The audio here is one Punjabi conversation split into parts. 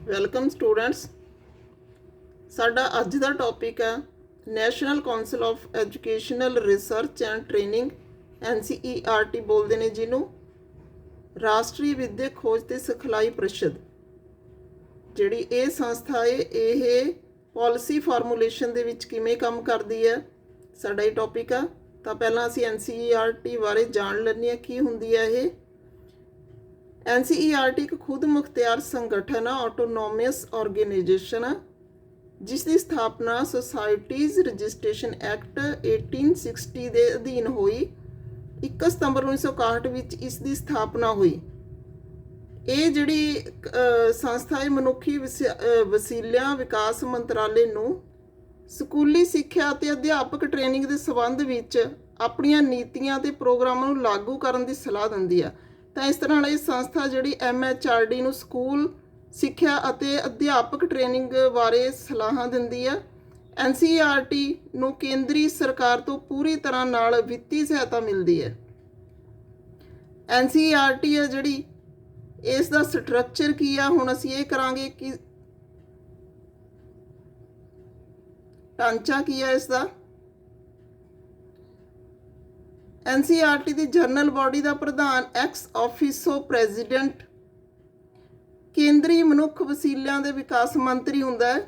Welcome students. ਸਾਡਾ ਅੱਜ ਦਾ ਟੌਪਿਕ ਹੈ national council of educational research and training NCERT ਬੋਲਦੇ ਨੇ ਜਿਹਨੂੰ। ਰਾਸ਼ਟਰੀ ਵਿਦਿਅਕ ਖੋਜ ਤੇ ਸਿਖਲਾਈ ਪ੍ਰੀਸ਼ਦ ਜਿਹੜੀ ਇਹ ਸੰਸਥਾ ਹੈ ਇਹ ਪਾਲਿਸੀ ਫਾਰਮੂਲੇਸ਼ਨ ਦੇ ਵਿੱਚ ਕਿਵੇਂ ਕੰਮ ਕਰਦੀ ਹੈ, ਸਾਡਾ ਇਹ ਟੌਪਿਕ ਆ। ਤਾਂ ਪਹਿਲਾਂ ਅਸੀਂ NCERT ਬਾਰੇ ਜਾਣ ਲੈਂਦੇ ਹਾਂ ਕੀ ਹੁੰਦੀ ਹੈ ਇਹ। NCERT ਇੱਕ ਖੁਦ ਮੁਖਤਿਆਰ ਸੰਗਠਨ ਆ, ਆਟੋਨੋਮਸ ਆਰਗੇਨਾਈਜੇਸ਼ਨ ਆ, ਜਿਸ ਦੀ ਸਥਾਪਨਾ ਸੋਸਾਇਟੀਜ਼ ਰਜਿਸਟ੍ਰੇਸ਼ਨ ਐਕਟ 1860 ਦੇ ਅਧੀਨ ਹੋਈ। 1 ਸਤੰਬਰ 1961 ਵਿੱਚ ਇਸ ਦੀ ਸਥਾਪਨਾ ਹੋਈ। ਇਹ ਜਿਹੜੀ ਸੰਸਥਾ ਹੈ ਮਨੁੱਖੀ ਵਸੀਲਿਆਂ ਵਿਕਾਸ ਮੰਤਰਾਲੇ ਨੂੰ ਸਕੂਲੀ ਸਿੱਖਿਆ ਅਤੇ ਅਧਿਆਪਕ ਟ੍ਰੇਨਿੰਗ ਦੇ ਸੰਬੰਧ ਵਿੱਚ ਆਪਣੀਆਂ ਨੀਤੀਆਂ ਅਤੇ ਪ੍ਰੋਗਰਾਮਾਂ ਨੂੰ ਲਾਗੂ ਕਰਨ ਦੀ ਸਲਾਹ ਦਿੰਦੀ ਆ। ਤਾਂ ਇਸ ਤਰ੍ਹਾਂ ਨਾਲ ਇਹ ਸੰਸਥਾ ਜਿਹੜੀ MHRD ਨੂੰ ਸਕੂਲ ਸਿੱਖਿਆ ਅਤੇ ਅਧਿਆਪਕ ਟ੍ਰੇਨਿੰਗ ਬਾਰੇ ਸਲਾਹਾਂ ਦਿੰਦੀ ਆ। NCERT ਨੂੰ ਕੇਂਦਰੀ ਸਰਕਾਰ ਤੋਂ ਪੂਰੀ ਤਰ੍ਹਾਂ ਨਾਲ ਵਿੱਤੀ ਸਹਾਇਤਾ ਮਿਲਦੀ ਹੈ। NCERT ਹੈ ਜਿਹੜੀ ਇਸ ਦਾ ਸਟਰਕਚਰ ਕੀ ਆ, ਹੁਣ ਅਸੀਂ ਇਹ ਕਰਾਂਗੇ ਕਿ ਢਾਂਚਾ ਕੀ ਹੈ ਇਸ ਦਾ। NCERT ਦੀ ਜਨਰਲ ਬਾਡੀ ਦਾ ਪ੍ਰਧਾਨ ਐਕਸ ਆਫਿਸੋ ਪ੍ਰੈਜ਼ੀਡੈਂਟ ਕੇਂਦਰੀ ਮਨੁੱਖ ਵਸੀਲਿਆਂ ਦੇ ਵਿਕਾਸ ਮੰਤਰੀ ਹੁੰਦਾ ਹੈ।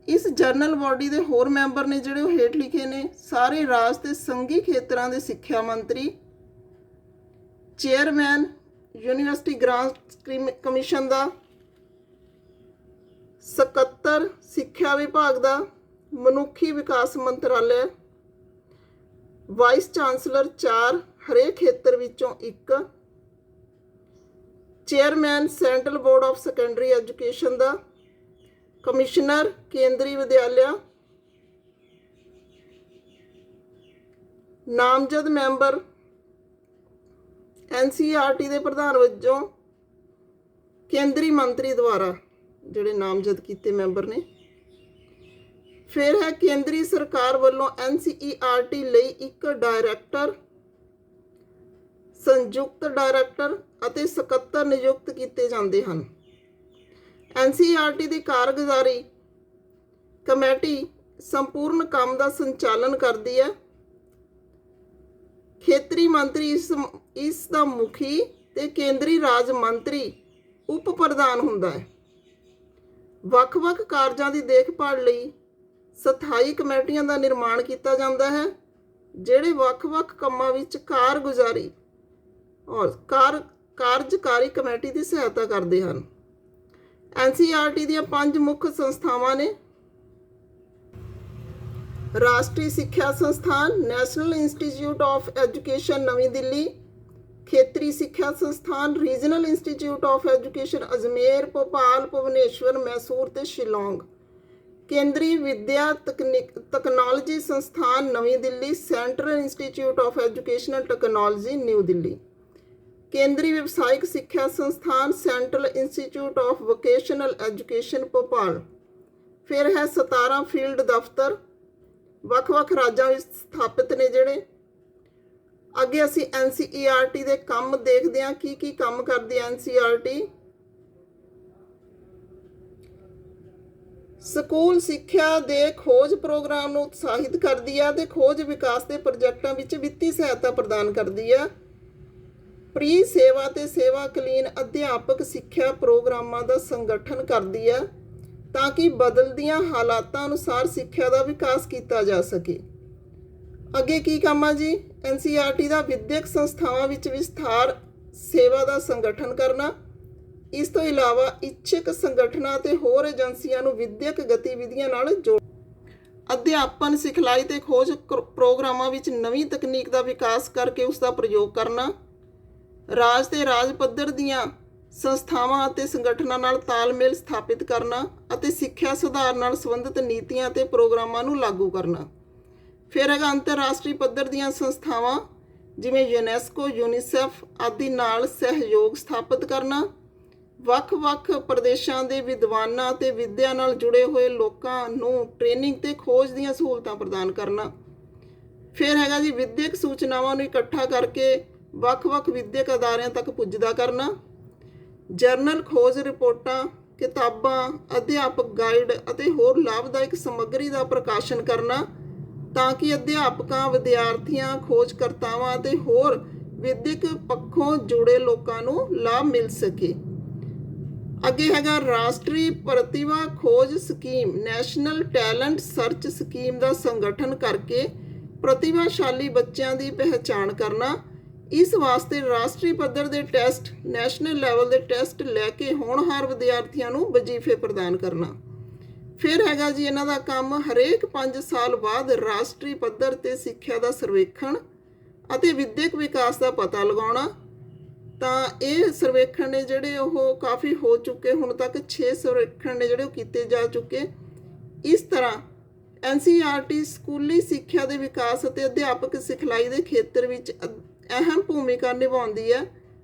ਇਸ ਜਨਰਲ ਬਾਡੀ ਦੇ ਹੋਰ ਮੈਂਬਰ ਨੇ ਜਿਹੜੇ ਉਹ ਹੇਠ ਲਿਖੇ ਨੇ। ਸਾਰੇ ਰਾਜ ਤੇ ਸੰਘੀ ਖੇਤਰਾਂ ਦੇ ਸਿੱਖਿਆ ਮੰਤਰੀ, ਚੇਅਰਮੈਨ ਯੂਨੀਵਰਸਿਟੀ ਗ੍ਰਾਂਟਸ ਕਮਿਸ਼ਨ ਦਾ, ਸਕੱਤਰ ਸਿੱਖਿਆ ਵਿਭਾਗ ਦਾ, ਮਨੁੱਖੀ ਵਿਕਾਸ ਮੰਤਰਾਲੇ, ਵਾਈਸ ਚਾਂਸਲਰ 4 ਹਰੇਕ ਖੇਤਰ ਵਿੱਚੋਂ 1, chairman central board of secondary education the, commissioner ਕੇਂਦਰੀ ਵਿਦਿਆਲਿਆ, ਨਾਮਜ਼ਦ ਮੈਂਬਰ NCERT ਦੇ ਪ੍ਰਧਾਨ ਵਜੋਂ ਕੇਂਦਰੀ ਮੰਤਰੀ ਦੁਆਰਾ ਜਿਹੜੇ ਨਾਮਜ਼ਦ ਕੀਤੇ ਮੈਂਬਰ ਨੇ। ਫਿਰ ਹੈ ਕੇਂਦਰੀ ਸਰਕਾਰ ਵੱਲੋਂ NCERT ਲਈ ਇੱਕ ਡਾਇਰੈਕਟਰ, ਸੰਯੁਕਤ ਡਾਇਰੈਕਟਰ ਅਤੇ ਸਕੱਤਰ ਨਿਯੁਕਤ ਕੀਤੇ ਜਾਂਦੇ ਹਨ। NCERT ਦੀ ਕਾਰਗੁਜ਼ਾਰੀ ਕਮੇਟੀ ਸੰਪੂਰਨ ਕੰਮ ਦਾ ਸੰਚਾਲਨ ਕਰਦੀ ਹੈ। ਖੇਤਰੀ ਮੰਤਰੀ ਇਸ ਦਾ ਮੁਖੀ ਤੇ ਕੇਂਦਰੀ ਰਾਜ ਮੰਤਰੀ ਉਪ ਪ੍ਰਧਾਨ ਹੁੰਦਾ ਹੈ। ਵੱਖ-ਵੱਖ ਕਾਰਜਾਂ ਦੀ ਦੇਖਭਾਲ ਲਈ ਸਥਾਈ ਕਮੇਟੀਆਂ ਦਾ ਨਿਰਮਾਣ ਕੀਤਾ ਜਾਂਦਾ ਹੈ, ਜਿਹੜੇ ਵੱਖ-ਵੱਖ ਕੰਮਾਂ ਵਿੱਚ ਕਾਰਗੁਜ਼ਾਰੀ ਔਰ ਕਾਰਜਕਾਰੀ ਕਮੇਟੀ ਦੀ ਸਹਾਇਤਾ ਕਰਦੇ ਹਨ। NCERT ਦੀਆਂ 5 ਮੁੱਖ ਸੰਸਥਾਵਾਂ ਨੇ। ਰਾਸ਼ਟਰੀ ਸਿੱਖਿਆ ਸੰਸਥਾਨ ਨੈਸ਼ਨਲ ਇੰਸਟੀਚਿਊਟ ਆਫ ਐਜੂਕੇਸ਼ਨ ਨਵੀਂ ਦਿੱਲੀ, ਖੇਤਰੀ ਸਿੱਖਿਆ ਸੰਸਥਾਨ regional institute of education Ajmer, Bhopal, Bhubaneswar, Mysore ਤੇ ਸ਼ਿਲੋਂਗ, ਕੇਂਦਰੀ ਵਿਦਿਆ ਤਕਨਾਲੋਜੀ ਸੰਸਥਾਨ ਨਵੀਂ Delhi, central institute of education and technology new Delhi, ਕੇਂਦਰੀ ਵਿਵਸਾਇਕ ਸਿੱਖਿਆ ਸੰਸਥਾਨ central institute of vocational education Bhopal. ਫਿਰ ਹੈ 17 ਫੀਲਡ ਦਫ਼ਤਰ ਵੱਖ-ਵੱਖ ਰਾਜਾਂ ਵਿੱਚ ਸਥਾਪਿਤ ਨੇ ਜਿਹੜੇ। ਅੱਗੇ ਅਸੀਂ NCERT ਦੇ ਕੰਮ ਦੇਖਦੇ ਹਾਂ, ਕੀ ਕੰਮ ਕਰਦੀ ਹੈ NCERT। ਸਕੂਲ ਸਿੱਖਿਆ ਦੇ ਖੋਜ ਪ੍ਰੋਗਰਾਮ ਨੂੰ ਉਤਸ਼ਾਹਿਤ ਕਰਦੀ ਹੈ ਤੇ ਖੋਜ ਵਿਕਾਸ ਦੇ ਪ੍ਰੋਜੈਕਟਾਂ ਵਿੱਚ ਵਿੱਤੀ ਸਹਾਇਤਾ ਪ੍ਰਦਾਨ ਕਰਦੀ ਹੈ। ਪ੍ਰੀ ਸੇਵਾ ਤੇ ਸੇਵਾਕਾਲੀਨ ਅਧਿਆਪਕ ਸਿੱਖਿਆ ਪ੍ਰੋਗਰਾਮਾਂ ਦਾ ਸੰਗਠਨ ਕਰਦੀ ਹੈ ਤਾਂ ਕਿ ਬਦਲਦੀਆਂ ਹਾਲਾਤਾਂ ਅਨੁਸਾਰ ਸਿੱਖਿਆ ਦਾ ਵਿਕਾਸ ਕੀਤਾ ਜਾ ਸਕੇ। ਅੱਗੇ ਕੀ ਕੰਮ ਆ ਜੀ NCERT ਦਾ। ਵਿਦਿਅਕ ਸੰਸਥਾਵਾਂ ਵਿੱਚ ਵਿਸਥਾਰ ਸੇਵਾ ਦਾ ਸੰਗਠਨ ਕਰਨਾ। ਇਸ ਤੋਂ ਇਲਾਵਾ ਇੱਛਕ ਸੰਗਠਨਾਂ ਤੇ ਹੋਰ ਏਜੰਸੀਆਂ ਨੂੰ ਵਿਦਿਅਕ ਗਤੀਵਿਧੀਆਂ ਨਾਲ ਜੋੜ ਅਧਿਆਪਨ ਸਿਖਲਾਈ ਤੇ ਖੋਜ ਪ੍ਰੋਗਰਾਮਾਂ ਵਿੱਚ ਨਵੀਂ ਤਕਨੀਕ ਦਾ ਵਿਕਾਸ ਕਰਕੇ ਉਸ ਦਾ ਪ੍ਰਯੋਗ ਕਰਨਾ। ਰਾਜ ਤੇ ਰਾਜ ਪੱਧਰ ਦੀਆਂ ਸੰਸਥਾਵਾਂ ਅਤੇ ਸੰਗਠਨਾਂ ਨਾਲ ਤਾਲਮੇਲ ਸਥਾਪਿਤ ਕਰਨਾ ਅਤੇ ਸਿੱਖਿਆ ਸੁਧਾਰ ਨਾਲ ਸੰਬੰਧਿਤ ਨੀਤੀਆਂ ਅਤੇ ਪ੍ਰੋਗਰਾਮਾਂ ਨੂੰ ਲਾਗੂ ਕਰਨਾ। ਫਿਰ ਹੈਗਾ ਅੰਤਰਰਾਸ਼ਟਰੀ ਪੱਧਰ ਦੀਆਂ ਸੰਸਥਾਵਾਂ ਜਿਵੇਂ UNESCO, UNICEF ਆਦਿ ਨਾਲ ਸਹਿਯੋਗ ਸਥਾਪਿਤ ਕਰਨਾ। ਵੱਖ-ਵੱਖ ਪ੍ਰਦੇਸ਼ਾਂ ਦੇ ਵਿਦਵਾਨਾਂ ਅਤੇ ਵਿੱਦਿਆ ਨਾਲ ਜੁੜੇ ਹੋਏ ਲੋਕਾਂ ਨੂੰ ਟ੍ਰੇਨਿੰਗ ਤੇ ਖੋਜ ਦੀਆਂ ਸਹੂਲਤਾਂ ਪ੍ਰਦਾਨ ਕਰਨਾ। ਫਿਰ ਹੈਗਾ ਜੀ ਵਿਦਿਅਕ ਸੂਚਨਾਵਾਂ ਨੂੰ ਇਕੱਠਾ ਕਰਕੇ ਵੱਖ-ਵੱਖ ਵਿਦਿਅਕ ਅਦਾਰਿਆਂ ਤੱਕ ਪੁੱਜਦਾ ਕਰਨਾ। ਜਰਨਲ ਖੋਜ ਰਿਪੋਰਟਾਂ ਕਿਤਾਬਾਂ, ਅਧਿਆਪਕ ਗਾਈਡ ਅਤੇ ਹੋਰ ਲਾਭਦਾਇਕ ਸਮੱਗਰੀ ਦਾ ਪ੍ਰਕਾਸ਼ਨ ਕਰਨਾ ਤਾਂ ਕਿ ਅਧਿਆਪਕਾਂ, ਵਿਦਿਆਰਥੀਆਂ, ਖੋਜਕਰਤਾਵਾਂ ਅਤੇ ਹੋਰ ਵਿਦਿਅਕ ਪੱਖੋਂ ਜੁੜੇ ਲੋਕਾਂ ਨੂੰ ਲਾਭ ਮਿਲ ਸਕੇ। ਅੱਗੇ ਹੈਗਾ ਰਾਸ਼ਟਰੀ ਪ੍ਰਤਿਭਾ ਖੋਜ scheme, national talent search scheme ਦਾ ਸੰਗਠਨ ਕਰਕੇ ਪ੍ਰਤਿਭਾਸ਼ਾਲੀ ਬੱਚਿਆਂ ਦੀ ਪਹਿਚਾਣ ਕਰਨਾ। ਇਸ ਵਾਸਤੇ ਰਾਸ਼ਟਰੀ ਪੱਧਰ ਦੇ ਟੈਸਟ, ਨੈਸ਼ਨਲ ਲੈਵਲ ਦੇ ਟੈਸਟ ਲੈ ਕੇ ਹੋਣਹਾਰ ਵਿਦਿਆਰਥੀਆਂ ਨੂੰ ਵਜ਼ੀਫੇ ਪ੍ਰਦਾਨ ਕਰਨਾ। ਫਿਰ ਹੈਗਾ ਜੀ ਇਹਨਾਂ ਦਾ ਕੰਮ, ਹਰੇਕ 5 ਸਾਲ ਬਾਅਦ ਰਾਸ਼ਟਰੀ ਪੱਧਰ 'ਤੇ ਸਿੱਖਿਆ ਦਾ ਸਰਵੇਖਣ ਅਤੇ ਵਿਦਿਅਕ ਵਿਕਾਸ ਦਾ ਪਤਾ ਲਗਾਉਣਾ। ਤਾਂ ਇਹ ਸਰਵੇਖਣ ਨੇ ਜਿਹੜੇ ਉਹ ਕਾਫੀ ਹੋ ਚੁੱਕੇ, ਹੁਣ ਤੱਕ 6 ਸਰਵੇਖਣ ਨੇ ਜਿਹੜੇ ਉਹ ਕੀਤੇ ਜਾ ਚੁੱਕੇ। ਇਸ ਤਰ੍ਹਾਂ NCERT ਸਕੂਲੀ ਸਿੱਖਿਆ ਦੇ ਵਿਕਾਸ ਅਤੇ ਅਧਿਆਪਕ ਸਿਖਲਾਈ ਦੇ ਖੇਤਰ ਵਿੱਚ ਅਹਿਮ ਭੂਮਿਕਾ ਨਿਭਾਉਂਦੀ ਹੈ।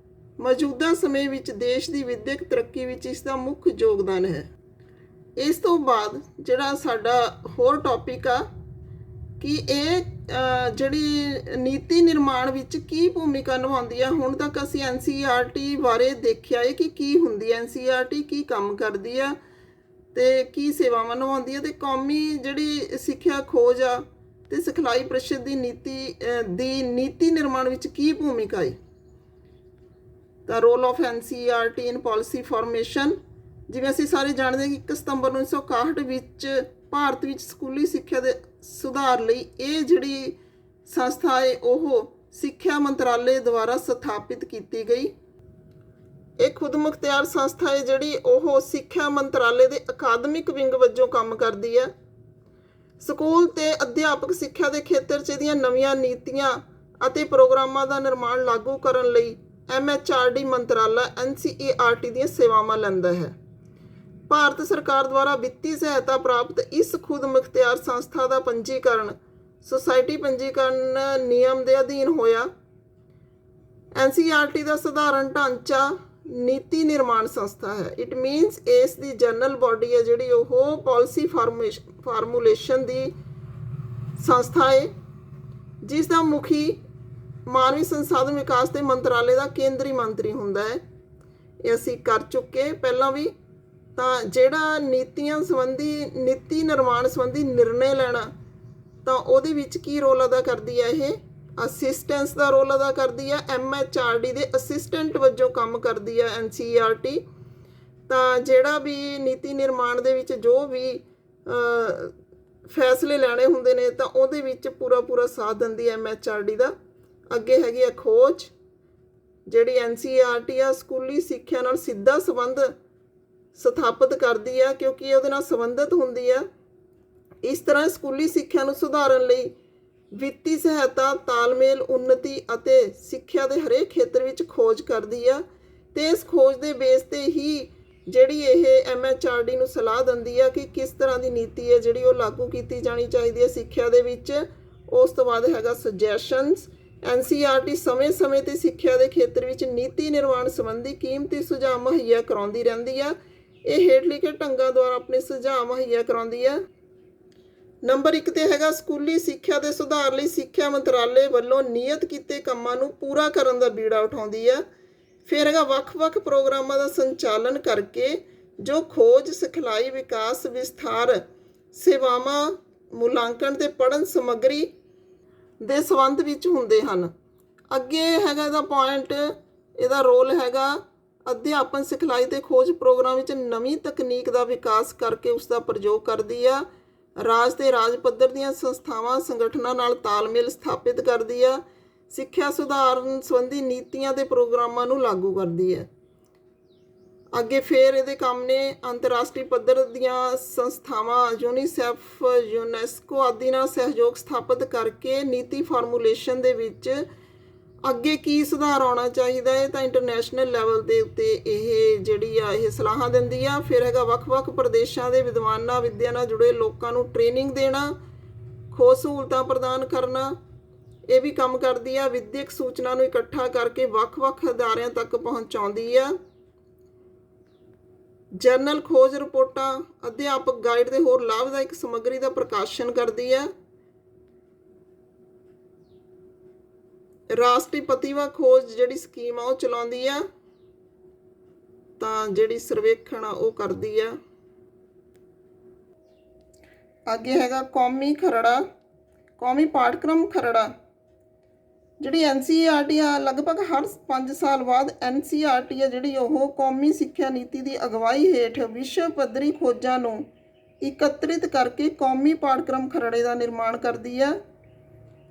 ਮੌਜੂਦਾ ਸਮੇਂ ਵਿੱਚ ਦੇਸ਼ ਦੀ ਵਿਦਿਅਕ ਤਰੱਕੀ ਵਿੱਚ ਇਸ ਦਾ ਮੁੱਖ ਯੋਗਦਾਨ ਹੈ। ਇਸ ਤੋਂ ਬਾਅਦ ਜਿਹੜਾ ਸਾਡਾ ਹੋਰ ਟੌਪਿਕ ਆ ਕਿ ਇਹ ਜਿਹੜੀ ਨੀਤੀ ਨਿਰਮਾਣ ਵਿੱਚ ਕੀ ਭੂਮਿਕਾ ਨਿਭਾਉਂਦੀ ਹੈ। ਹੁਣ ਤੱਕ ਅਸੀਂ NCERT ਬਾਰੇ ਦੇਖਿਆ ਹੈ ਕਿ ਕੀ ਹੁੰਦੀ ਹੈ, NCERT ਕੀ ਕੰਮ ਕਰਦੀ ਆ ਅਤੇ ਕੀ ਸੇਵਾਵਾਂ ਨਿਭਾਉਂਦੀ ਹੈ, ਅਤੇ ਕੌਮੀ ਜਿਹੜੀ ਸਿੱਖਿਆ ਖੋਜ ਆ ਅਤੇ ਸਿਖਲਾਈ ਪ੍ਰੀਸ਼ਦ ਦੀ ਨੀਤੀ ਨਿਰਮਾਣ ਵਿੱਚ ਕੀ ਭੂਮਿਕਾ ਹੈ। ਤਾਂ role of NCERT in policy formation, ਜਿਵੇਂ ਅਸੀਂ ਸਾਰੇ ਜਾਣਦੇ ਹਾਂ ਕਿ 1 ਸਤੰਬਰ 1961 ਵਿੱਚ ਭਾਰਤ ਵਿੱਚ ਸਕੂਲੀ ਸਿੱਖਿਆ ਦੇ ਸੁਧਾਰ ਲਈ ਇਹ ਜਿਹੜੀ ਸੰਸਥਾ ਹੈ ਉਹ ਸਿੱਖਿਆ ਮੰਤਰਾਲੇ ਦੁਆਰਾ ਸਥਾਪਿਤ ਕੀਤੀ ਗਈ। ਇਹ ਖੁਦ ਮੁਖਤਿਆਰ ਸੰਸਥਾ ਹੈ ਜਿਹੜੀ ਉਹ ਸਿੱਖਿਆ ਮੰਤਰਾਲੇ ਦੇ ਅਕਾਦਮਿਕ ਵਿੰਗ ਵਜੋਂ ਕੰਮ ਕਰਦੀ ਹੈ। ਸਕੂਲ ਤੇ ਅਧਿਆਪਕ ਸਿੱਖਿਆ ਦੇ ਖੇਤਰ 'ਚ ਇਹਦੀਆਂ ਨਵੀਆਂ ਨੀਤੀਆਂ ਅਤੇ ਪ੍ਰੋਗਰਾਮਾਂ ਦਾ ਨਿਰਮਾਣ ਲਾਗੂ ਕਰਨ ਲਈ MHRD ਮੰਤਰਾਲਾ NCERT ਦੀਆਂ ਸੇਵਾਵਾਂ ਲੈਂਦਾ ਹੈ। ਭਾਰਤ ਸਰਕਾਰ ਦੁਆਰਾ ਵਿੱਤੀ ਸਹਾਇਤਾ ਪ੍ਰਾਪਤ ਇਸ ਖੁਦ ਮੁਖਤਿਆਰ ਸੰਸਥਾ ਦਾ ਪੰਜੀਕਰਨ ਸੁਸਾਇਟੀ ਪੰਜੀਕਰਨ ਨਿਯਮ ਦੇ ਅਧੀਨ ਹੋਇਆ। NCERT ਦਾ ਸਧਾਰਨ ਢਾਂਚਾ ਨੀਤੀ ਨਿਰਮਾਣ ਸੰਸਥਾ ਹੈ। ਇਟ ਮੀਨਸ ਇਸ ਦੀ ਜਨਰਲ ਬਾਡੀ ਹੈ ਜਿਹੜੀ ਉਹ ਪਾਲਿਸੀ ਫਾਰਮੂਲੇਸ਼ਨ ਦੀ ਸੰਸਥਾ ਹੈ, ਜਿਸ ਦਾ ਮੁਖੀ ਮਾਨਵੀ ਸੰਸਾਧਨ ਵਿਕਾਸ ਦੇ ਮੰਤਰਾਲੇ ਦਾ ਕੇਂਦਰੀ ਮੰਤਰੀ ਹੁੰਦਾ ਹੈ। ਇਹ ਅਸੀਂ ਕਰ ਚੁੱਕੇ ਪਹਿਲਾਂ ਵੀ। ਤਾਂ ਜਿਹੜਾ ਨੀਤੀ ਨਿਰਮਾਣ ਸੰਬੰਧੀ ਨਿਰਣੇ ਲੈਣਾ, ਤਾਂ ਉਹਦੇ ਵਿੱਚ ਕੀ ਰੋਲ ਅਦਾ ਕਰਦੀ ਹੈ, ਇਹ ਅਸਿਸਟੈਂਸ ਦਾ ਰੋਲ ਅਦਾ ਕਰਦੀ ਹੈ। MHRD ਦੇ ਅਸਿਸਟੈਂਟ ਵਜੋਂ ਕੰਮ ਕਰਦੀ ਹੈ NCERT। ਤਾਂ ਜਿਹੜਾ ਵੀ ਨੀਤੀ ਨਿਰਮਾਣ ਦੇ ਵਿੱਚ ਜੋ ਵੀ ਫੈਸਲੇ ਲੈਣੇ ਹੁੰਦੇ ਨੇ ਤਾਂ ਉਹਦੇ ਵਿੱਚ ਪੂਰਾ ਸਾਥ ਦਿੰਦੀ ਹੈ MHRD ਦਾ। ਅੱਗੇ ਹੈਗੀ ਆ ਖੋਜ, ਜਿਹੜੀ NCERT ਆ ਸਕੂਲੀ ਸਿੱਖਿਆ ਨਾਲ ਸਿੱਧਾ ਸੰਬੰਧ ਸਥਾਪਿਤ ਕਰਦੀ ਆ ਕਿਉਂਕਿ ਉਹਦੇ ਨਾਲ ਸੰਬੰਧਿਤ ਹੁੰਦੀ ਆ। ਇਸ ਤਰ੍ਹਾਂ ਸਕੂਲੀ ਸਿੱਖਿਆ ਨੂੰ ਸੁਧਾਰਨ ਲਈ ਵਿੱਤੀ ਸਹਾਇਤਾ, ਤਾਲਮੇਲ, ਉੱਨਤੀ ਅਤੇ ਸਿੱਖਿਆ ਦੇ ਹਰੇਕ ਖੇਤਰ ਵਿੱਚ ਖੋਜ ਕਰਦੀ ਆ ਅਤੇ ਇਸ ਖੋਜ ਦੇ ਬੇਸ 'ਤੇ ਹੀ ਜਿਹੜੀ ਇਹ MHRD ਨੂੰ ਸਲਾਹ ਦਿੰਦੀ ਆ ਕਿ ਕਿਸ ਤਰ੍ਹਾਂ ਦੀ ਨੀਤੀ ਹੈ ਜਿਹੜੀ ਉਹ ਲਾਗੂ ਕੀਤੀ ਜਾਣੀ ਚਾਹੀਦੀ ਹੈ ਸਿੱਖਿਆ ਦੇ ਵਿੱਚ। ਉਸ ਤੋਂ ਬਾਅਦ ਹੈਗਾ ਸੁਜੈਸ਼ਨਸ। NCERT ਸਮੇਂ-ਸਮੇਂ 'ਤੇ ਸਿੱਖਿਆ ਦੇ ਖੇਤਰ ਵਿੱਚ ਨੀਤੀ ਨਿਰਮਾਣ ਸੰਬੰਧੀ ਕੀਮਤੀ ਸੁਝਾਅ ਮੁਹੱਈਆ ਕਰਾਉਂਦੀ ਰਹਿੰਦੀ ਆ। ਇਹ ਹੇਠ ਲਿਖੇ ਢੰਗਾਂ ਦੁਆਰਾ ਆਪਣੇ ਸੁਝਾਅ ਮੁਹੱਈਆ ਕਰਾਉਂਦੀ ਆ। ਨੰਬਰ 1 'ਤੇ ਹੈਗਾ ਸਕੂਲੀ ਸਿੱਖਿਆ ਦੇ ਸੁਧਾਰ ਲਈ ਸਿੱਖਿਆ ਮੰਤਰਾਲੇ ਵੱਲੋਂ ਨਿਯਤ ਕੀਤੇ ਕੰਮਾਂ ਨੂੰ ਪੂਰਾ ਕਰਨ ਦਾ ਬੀੜਾ ਉਠਾਉਂਦੀ ਆ। ਫਿਰ ਹੈਗਾ ਵੱਖ-ਵੱਖ ਪ੍ਰੋਗਰਾਮਾਂ ਦਾ ਸੰਚਾਲਨ ਕਰਕੇ ਜੋ ਖੋਜ, ਸਿਖਲਾਈ, ਵਿਕਾਸ, ਵਿਸਥਾਰ, ਸੇਵਾਵਾਂ, ਮੁਲਾਂਕਣ ਤੇ ਪੜ੍ਹਨ ਸਮੱਗਰੀ ਦੇ ਸੰਬੰਧ ਵਿੱਚ ਹੁੰਦੇ ਹਨ। ਅੱਗੇ ਹੈਗਾ ਇਹਦਾ ਪੁਆਇੰਟ, ਇਹਦਾ ਰੋਲ ਹੈਗਾ ਅਧਿਆਪਨ, ਸਿਖਲਾਈ ਤੇ ਖੋਜ ਪ੍ਰੋਗਰਾਮ ਵਿੱਚ ਨਵੀਂ ਤਕਨੀਕ ਦਾ ਵਿਕਾਸ ਕਰਕੇ ਉਸ ਦਾ ਪ੍ਰਯੋਗ ਕਰਦੀ ਆ। ਰਾਜ ਤੇ ਰਾਜ ਪੱਧਰ ਦੀਆਂ ਸੰਸਥਾਵਾਂ, ਸੰਗਠਨਾਂ ਨਾਲ ਤਾਲਮੇਲ ਸਥਾਪਿਤ ਕਰਦੀ ਆ। ਸਿੱਖਿਆ ਸੁਧਾਰਨ ਸੰਬੰਧੀ ਨੀਤੀਆਂ ਤੇ ਪ੍ਰੋਗਰਾਮਾਂ ਨੂੰ ਲਾਗੂ ਕਰਦੀ ਹੈ। ਅੱਗੇ ਫਿਰ ਇਹਦੇ ਕੰਮ ਨੇ ਅੰਤਰਰਾਸ਼ਟਰੀ ਪੱਧਰ ਦੀਆਂ ਸੰਸਥਾਵਾਂ, ਯੂਨੀਸੈਫ, UNESCO ਆਦਿ ਨਾਲ ਸਹਿਯੋਗ ਸਥਾਪਿਤ ਕਰਕੇ ਨੀਤੀ ਫਾਰਮੂਲੇਸ਼ਨ ਦੇ ਵਿੱਚ ਅੱਗੇ ਕੀ ਸੁਧਾਰ ਆਉਣਾ ਚਾਹੀਦਾ ਹੈ ਤਾਂ ਇੰਟਰਨੈਸ਼ਨਲ ਲੈਵਲ ਦੇ ਉੱਤੇ ਇਹ ਜਿਹੜੀ ਆ ਇਹ ਸਲਾਹਾਂ ਦਿੰਦੀ ਆ। ਫਿਰ ਹੈਗਾ ਵੱਖ-ਵੱਖ ਪ੍ਰਦੇਸ਼ਾਂ ਦੇ ਵਿਦਵਾਨਾਂ, ਵਿੱਦਿਆ ਨਾਲ ਜੁੜੇ ਲੋਕਾਂ ਨੂੰ ਟ੍ਰੇਨਿੰਗ ਦੇਣਾ, ਖੋਜ ਸਹੂਲਤਾਂ ਪ੍ਰਦਾਨ ਕਰਨਾ, ਇਹ ਵੀ ਕੰਮ ਕਰਦੀ ਆ। ਵਿੱਦਿਅਕ ਸੂਚਨਾ ਨੂੰ ਇਕੱਠਾ ਕਰਕੇ ਵੱਖ-ਵੱਖ ਅਦਾਰਿਆਂ ਤੱਕ ਪਹੁੰਚਾਉਂਦੀ ਆ। ਜਰਨਲ ਖੋਜ ਰਿਪੋਰਟਾਂ, ਅਧਿਆਪਕ ਗਾਈਡ ਤੇ ਹੋਰ ਲਾਭਦਾਇਕ ਸਮੱਗਰੀ ਦਾ ਪ੍ਰਕਾਸ਼ਨ ਕਰਦੀ ਆ। ਰਾਸ਼ਟਰੀ ਪ੍ਰਤਿਭਾ ਖੋਜ ਜਿਹੜੀ ਸਕੀਮ ਆ ਉਹ ਚਲਾਉਂਦੀ ਆ। ਤਾਂ ਜਿਹੜੀ ਸਰਵੇਖਣ ਆ ਉਹ ਕਰਦੀ ਆ। ਅੱਗੇ ਹੈਗਾ ਕੌਮੀ ਖਰੜਾ, ਕੌਮੀ ਪਾਠਕ੍ਰਮ ਖਰੜਾ। ਜਿਹੜੀ NCERT ਆ, ਲਗਭਗ ਹਰ 5 ਸਾਲ ਬਾਅਦ NCERT ਆ ਜਿਹੜੀ ਉਹ ਕੌਮੀ ਸਿੱਖਿਆ ਨੀਤੀ ਦੀ ਅਗਵਾਈ ਹੇਠ ਵਿਸ਼ਵ ਪੱਧਰੀ ਖੋਜਾਂ ਨੂੰ ਇਕੱਤਰਿਤ ਕਰਕੇ ਕੌਮੀ ਪਾਠਕ੍ਰਮ ਖਰੜੇ ਦਾ ਨਿਰਮਾਣ ਕਰਦੀ ਆ।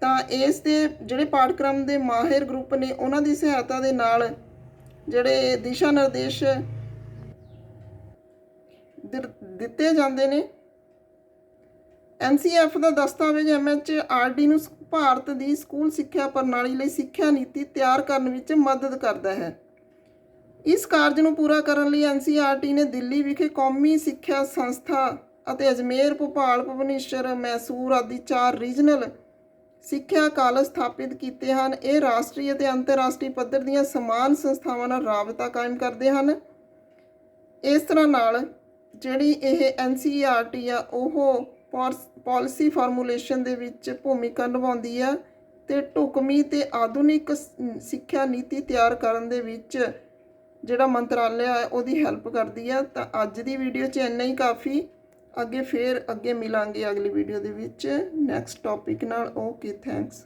ਤਾਂ ਇਸ ਦੇ ਜਿਹੜੇ ਪਾਠਕ੍ਰਮ ਦੇ ਮਾਹਿਰ ਗਰੁੱਪ ਨੇ ਉਹਨਾਂ ਦੀ ਸਹਾਇਤਾ ਦੇ ਨਾਲ ਜਿਹੜੇ ਦਿਸ਼ਾ ਨਿਰਦੇਸ਼ ਦਿੱਤੇ ਜਾਂਦੇ ਨੇ। NCF ਦਾ ਦਸਤਾਵੇਜ਼ MHRD ਨੂੰ ਭਾਰਤ ਦੀ ਸਕੂਲ ਸਿੱਖਿਆ ਪ੍ਰਣਾਲੀ ਲਈ ਸਿੱਖਿਆ ਨੀਤੀ ਤਿਆਰ ਕਰਨ ਵਿੱਚ ਮਦਦ ਕਰਦਾ ਹੈ। ਇਸ ਕਾਰਜ ਨੂੰ ਪੂਰਾ ਕਰਨ ਲਈ NCERT ਨੇ ਦਿੱਲੀ ਵਿਖੇ ਕੌਮੀ ਸਿੱਖਿਆ ਸੰਸਥਾ ਅਤੇ ਅਜਮੇਰ, ਭੋਪਾਲ, ਭੁਵਨੇਸ਼ਵਰ, ਮੈਸੂਰ ਆਦਿ 4 ਰੀਜਨਲ ਸਿੱਖਿਆ ਕਾਲਜ ਸਥਾਪਿਤ ਕੀਤੇ ਹਨ। ਇਹ ਰਾਸ਼ਟਰੀ ਅਤੇ ਅੰਤਰਰਾਸ਼ਟਰੀ ਪੱਧਰ ਦੀਆਂ ਸਮਾਨ ਸੰਸਥਾਵਾਂ ਨਾਲ ਰਾਬਤਾ ਕਾਇਮ ਕਰਦੇ ਹਨ। ਇਸ ਤਰ੍ਹਾਂ ਨਾਲ ਜਿਹੜੀ ਇਹ NCERT ਆ ਉਹ ਪਾਲਿਸੀ ਫਾਰਮੂਲੇਸ਼ਨ ਦੇ ਵਿੱਚ ਭੂਮਿਕਾ ਨਿਭਾਉਂਦੀ ਆ ਅਤੇ ਢੁਕਵੀਂ ਅਤੇ ਆਧੁਨਿਕ ਸਿੱਖਿਆ ਨੀਤੀ ਤਿਆਰ ਕਰਨ ਦੇ ਵਿੱਚ ਜਿਹੜਾ ਮੰਤਰਾਲਾ ਹੈ ਉਹਦੀ ਹੈਲਪ ਕਰਦੀ ਆ। ਤਾਂ ਅੱਜ ਦੀ ਵੀਡੀਓ 'ਚ ਇੰਨਾ ਹੀ ਕਾਫੀ। ਅੱਗੇ ਮਿਲਾਂਗੇ ਅਗਲੀ ਵੀਡੀਓ ਦੇ ਵਿੱਚ ਨੈਕਸਟ ਟੌਪਿਕ ਨਾਲ। Okay, thanks.